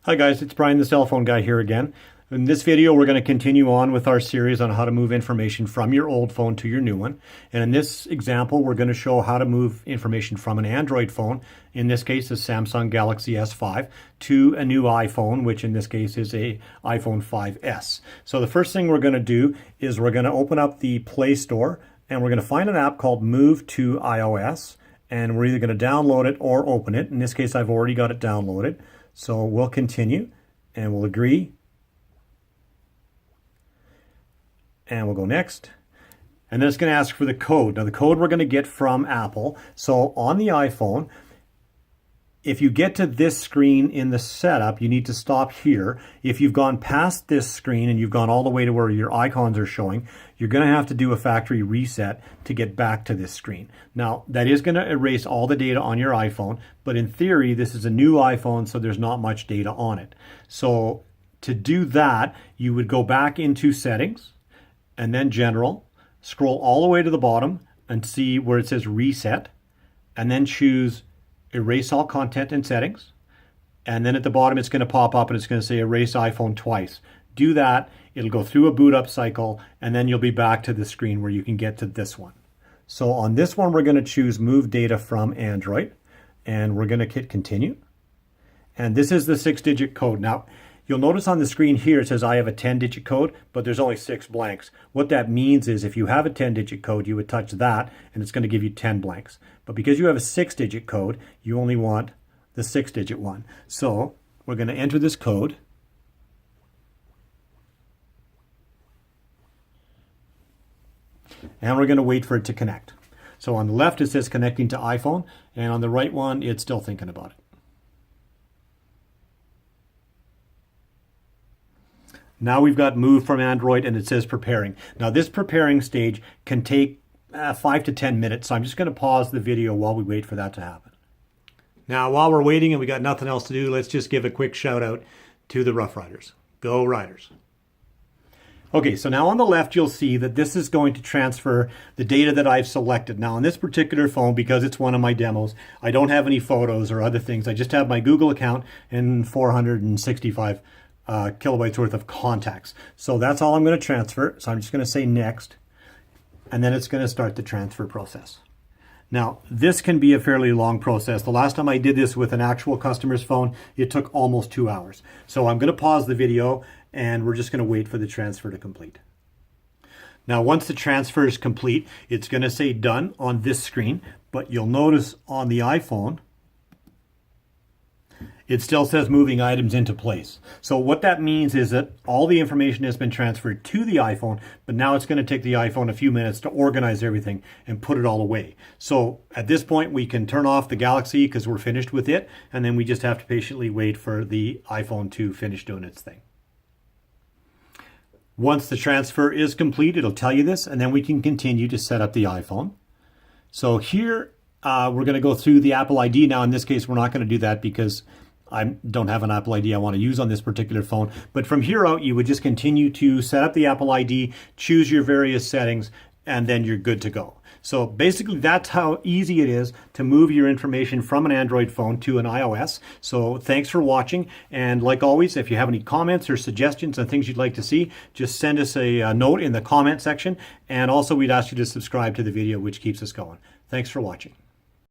Hi guys, it's Brian the cell phone guy here again. In this video we're going to continue on with our series on how to move information from your old phone to your new one. And in this example we're going to show how to move information from an Android phone, in this case a Samsung Galaxy S5, to a new iPhone, which in this case is a iPhone 5S. So the first thing we're going to do is we're going to open up the Play Store and we're going to find an app called Move to iOS, and we're either going to download it or open it. In this case I've already got it downloaded. So we'll continue and we'll agree and we'll go next. And then it's going to ask for the code. Now the code we're going to get from Apple. So on the iPhone, if you get to this screen in the setup, you need to stop here. If you've gone past this screen and you've gone all the way to where your icons are showing, you're going to have to do a factory reset to get back to this screen. Now, that is going to erase all the data on your iPhone, but in theory, this is a new iPhone, so there's not much data on it. So to do that, you would go back into Settings and then General, scroll all the way to the bottom and see where it says Reset, and then choose Erase all content and settings, and then at the bottom it's going to pop up and it's going to say erase iPhone twice. Do that, it'll go through a boot up cycle, and then you'll be back to the screen where you can get to this one. So on this one we're going to choose move data from Android, and we're going to hit continue, and this is the 6-digit code. Now you'll notice on the screen here it says I have a 10-digit code, but there's only 6 blanks. What that means is if you have a 10-digit code, you would touch that and it's going to give you 10 blanks. But because you have a 6-digit code, you only want the 6-digit one. So we're going to enter this code. And we're going to wait for it to connect. So on the left it says connecting to iPhone, and on the right one it's still thinking about it. Now we've got move from Android and it says preparing. Now this preparing stage can take 5 to 10 minutes, so I'm just going to pause the video while we wait for that to happen. Now while we're waiting and we got nothing else to do, let's just give a quick shout out to the Rough Riders. Go Riders. Okay, so now on the left you'll see that this is going to transfer the data that I've selected. Now on this particular phone, because it's one of my demos, I don't have any photos or other things. I just have my Google account and 465 kilobytes worth of contacts. So that's all I'm going to transfer. So I'm just going to say next, and then it's going to start the transfer process. Now this can be a fairly long process. The last time I did this with an actual customer's phone, it took almost 2 hours. So I'm going to pause the video and we're just going to wait for the transfer to complete. Now once the transfer is complete, it's going to say done on this screen, but you'll notice on the iPhone it still says moving items into place. So what that means is that all the information has been transferred to the iPhone, but now it's going to take the iPhone a few minutes to organize everything and put it all away. So at this point we can turn off the Galaxy because we're finished with it, and then we just have to patiently wait for the iPhone to finish doing its thing. Once the transfer is complete, it'll tell you this, and then we can continue to set up the iPhone. So here we're going to go through the Apple ID. Now in this case we're not going to do that because I don't have an Apple ID I want to use on this particular phone. But from here out, you would just continue to set up the Apple ID, choose your various settings, and then you're good to go. So basically, that's how easy it is to move your information from an Android phone to an iOS. So thanks for watching. And like always, if you have any comments or suggestions on things you'd like to see, just send us a note in the comment section. And also, we'd ask you to subscribe to the video, which keeps us going. Thanks for watching.